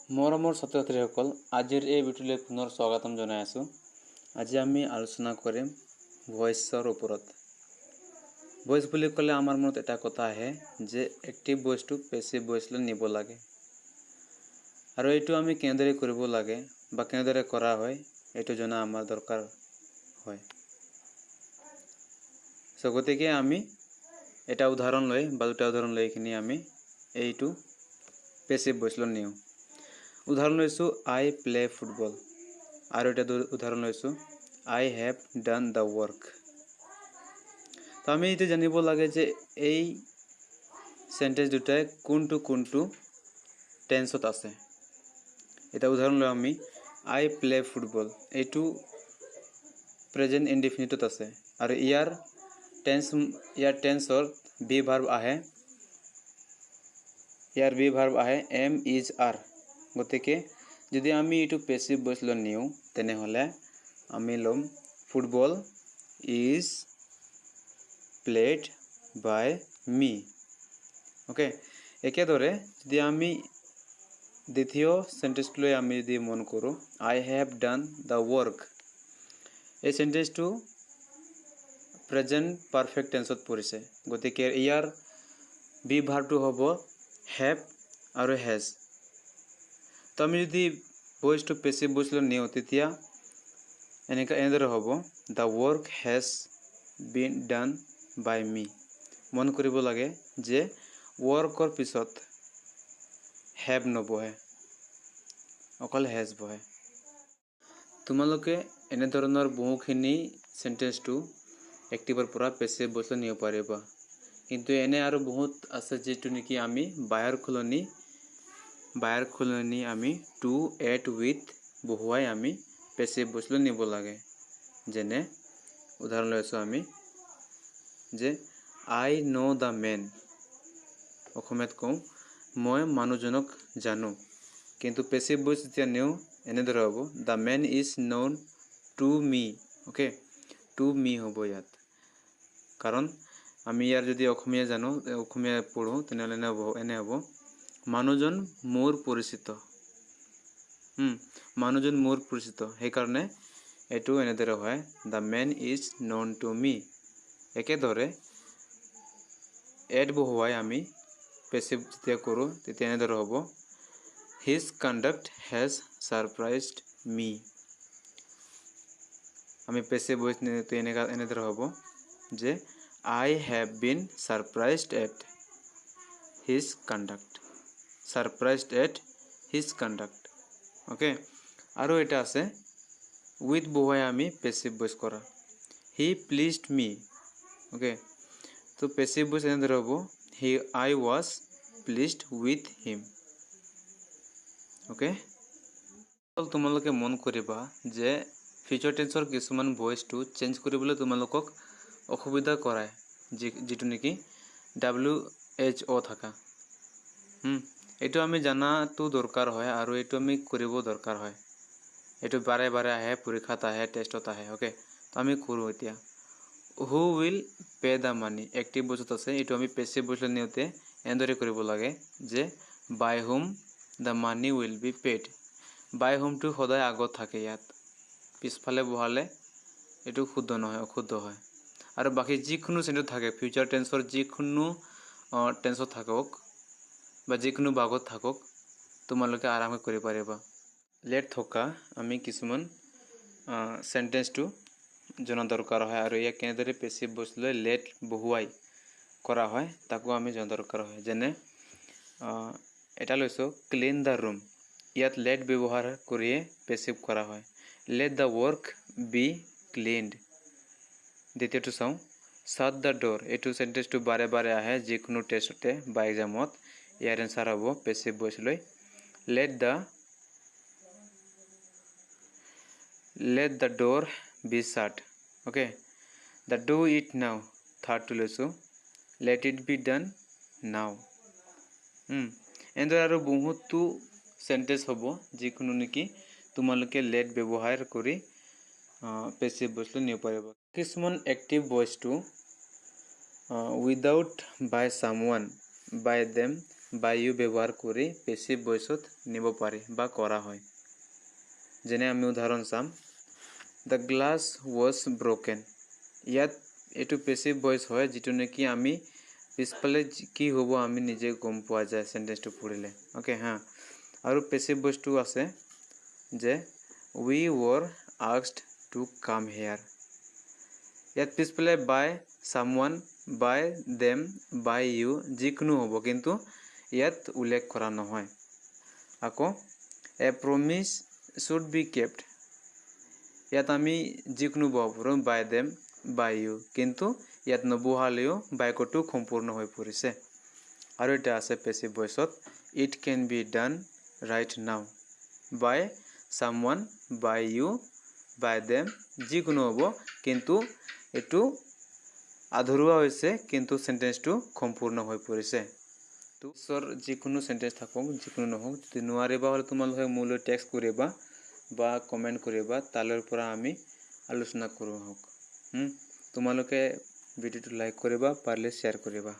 মৰমৰ ছাত্ৰ ছাত্ৰীসকল, আজিৰ এই ভিডিঅ'লৈ পুনৰ স্বাগতম জনাই আছোঁ। আজি আমি আলোচনা কৰিম ভয়েছৰ ওপৰত। ভয়েছ বুলি ক'লে আমাৰ মনত এটা কথা আহে যে এক্টিভ ভয়েছটো পেছিভ ভয়েছলৈ নিব লাগে। আৰু এইটো আমি কেনেদৰে কৰিব লাগে বা কেনেদৰে কৰা হয় এইটো জনা আমাৰ দৰকাৰ হয়। গতিকে আমি এটা উদাহৰণ লৈ বা দুটা উদাহৰণ লৈ কিনি আমি এইটো পেছিভ ভয়েছলৈ নিওঁ। উদাহৰণ লৈছোঁ আই প্লে ফুটবল, আৰু এটা উদাহৰণ লৈছোঁ আই হেভ ডান দ্য ৱৰ্ক। তো আমি এইটো জানিব লাগে যে এই সেন্টেন্স দুটাই কোনটো টেন্সত আছে। এটা উদাহৰণ লৈ আমি আই প্লে ফুটবল, এইটো প্ৰেজেন্ট ইনডিফিনিটত আছে আৰু ইয়াৰ টেন্সৰ বি ভাৰ্ব আহে এম ইজ আৰ। গতিকে যদি আমি এইটো পেছিভ ভয়েছলৈ নিওঁ তেনেহ'লে আমি ল'ম football is played by me. Okay, একেদৰে যদি আমি দ্বিতীয় সেন্টেন্সটোলৈ আমি যদি মন কৰোঁ I have done the work, এই সেন্টেন্সটো প্ৰেজেন্ট পাৰফেক্ট টেন্সত পৰিছে। গতিকে ইয়াৰ বি ভাৰ্বটো হ'ব হেভ আৰু হেজ। তো আমি যদি ভয়েছটো পেছিভ ভয়েছলৈ নিওঁ তেতিয়া এনেদৰে হ'ব the work has been done by me. মন কৰিব লাগে যে ৱৰ্কৰ পিছত হেভ নবহে, অকল হেজ বহে। তোমালোকে এনেধৰণৰ বহুখিনি সেন্টেন্সটো এক্টিভৰ পৰা পেছিভ ভয়েছলৈ নিব পাৰিবা। কিন্তু এনে আৰু বহুত আছে যিটো নেকি আমি বায়ৰ সলনি আমি টু এড উইথ বহুৱাই আমি পেছিভ ভয়েছলৈ নিব লাগে। যেনে উদাহৰণ লৈছোঁ আমি যে আই ন' দ্য মেন, অসমীয়াত কওঁ মই মানুহজনক জানো। কিন্তু পেছিভ ভয়েছ যেতিয়া নিওঁ এনেদৰে হ'ব the man is known to me. Okay, to me হ'ব ইয়াত, কাৰণ আমি ইয়াৰ যদি অসমীয়া পঢ়োঁ তেনেহ'লে এনে হ'ব মানুহজন মোৰ পৰিচিত। মানুহজন মোৰ পৰিচিত, সেইকাৰণে এইটো এনেদৰে হয় the man is known to me. একেদৰে এড বহুৱাই আমি পেছিভ যেতিয়া কৰোঁ তেতিয়া এনেদৰে হ'ব his conduct has surprised me. আমি পেছিভ ভয়েছ এনেদৰে হ'ব যে I have been surprised at his conduct, surprised at his conduct. Okay, আৰু এটা আছে উইথ বহুৱাই আমি পেছিভ ভয়েছ কৰা হি প্লিজড মি। অ'কে, তো পেছিভ ভয়েছ এনেদৰে হ'ব I was pleased with him. Okay, তোমালোকে মন কৰিবা যে ফিউচাৰ টেন্সৰ কিছুমান ভয়েছটো চেঞ্জ কৰিবলৈ তোমালোকক অসুবিধা কৰায়, যিটো নেকি WHO থাকা। এইটো আমি জানাটো দৰকাৰ হয় আৰু এইটো আমি কৰিব দৰকাৰ হয়। এইটো বাৰে বাৰে আহে, পৰীক্ষাত আহে, টেষ্টত আহে। অ'কে, তো আমি কৰোঁ এতিয়া who will pay the money, active ভয়েছত আছে। এইটো আমি পেছিভ ভয়েছলৈ নিওঁতে এনেদৰে কৰিব লাগে যে by whom the money will be paid. By হুমটো সদায় আগত থাকে, ইয়াত পিছফালে বহালে এইটো শুদ্ধ নহয়, অশুদ্ধ হয়। আৰু বাকী যিকোনো চেন্টেন্সত থাকে, ফিউচাৰ টেন্সৰ যিকোনো টেন্সত থাকক বা যিকোনো ভাগত থাকক, তোমালোকে আৰামে কৰিব পাৰিবা। লেট থকা আমি কিছুমান সেন্টেন্সটো জনা দৰকাৰ হয় আৰু ইয়াক কেনেদৰে পেছিভ ভয়েছলৈ লেট বহুৱাই কৰা হয় তাকো আমি জনা দৰকাৰ হয়। যেনে এটা লৈছোঁ ক্লিন দ্য ৰুম, ইয়াত লেট ব্যৱহাৰ কৰিয়ে পেছিভ কৰা হয়। Let the work B cleaned. দ্বিতীয়টো চাওঁ শ্বাট দ্য ড'ৰ, এইটো সেন্টেন্সটো বাৰে বাৰে আহে যিকোনো টেষ্টতে বা এক্সামত। ইয়াৰ এনচাৰ হ'ব পেছিভ ভয়েছলৈ let the door be shut. Okay, the do it now, থাৰ্ডটো লৈছোঁ লেট ইট বি ডান নাও। এনেদৰে আৰু বহুতো সেন্টেন্স হ'ব যিকোনো নেকি তোমালোকে লেট ব্যৱহাৰ কৰি পেছিভ ভয়েছলৈ নিব পাৰিব। কিছুমান এক্টিভ ভয়েছটো উইদাউট বাই ছামৱান বাই দেম বাই ইউ ব্যৱহাৰ কৰি পেছিভ ভইচত নিব পাৰি বা কৰা হয়। যেনে আমি উদাহৰণ চাম, দ্য গ্লাছ ৱাজ ব্ৰকেন। ইয়াত এইটো পেছিভ ভইচ হয়, যিটো নেকি আমি পিছফালে কি হ'ব আমি নিজে গম পোৱা যায় চেণ্টেন্সটো পঢ়িলে। অ'কে হা, আৰু পেছিভ ভইচটো আছে যে উই ৱৰ আস্কড টু কাম হেয়াৰ। ইয়াত পিছফালে বাই চামৱান, বাই দেম, বাই ইউ যিকোনো হ'ব, কিন্তু ইয়াত উল্লেখ কৰা নহয়। আকৌ এ প্ৰমিছ শুড বি কেপ্ট। ইয়াত আমি যিকোনো পাব পাৰোঁ বাই দেম, বাই ইউ, কিন্তু ইয়াত নবহালেও বাক্যটো সম্পূৰ্ণ হৈ পৰিছে। আৰু এটা আছে পেছিভ ভইচত, it can be done right now. By চামৱান, by U, by them যিকোনো হ'ব, কিন্তু এইটো আধৰুৱা হৈছে, কিন্তু চেণ্টেন্সটো সম্পূৰ্ণ হৈ পৰিছে। তো যিকোনো চেণ্টেন্স থাকক, যিকোনো নহওক, যদি নোৱাৰিবা হ'লে তোমালোকে মোলৈ টেক্সট কৰিবা বা কমেণ্ট কৰিবা, তালৈৰ পৰা আমি আলোচনা কৰোঁ হওক। তোমালোকে ভিডিঅ'টো লাইক কৰিবা, পাৰিলে শ্বেয়াৰ কৰিবা।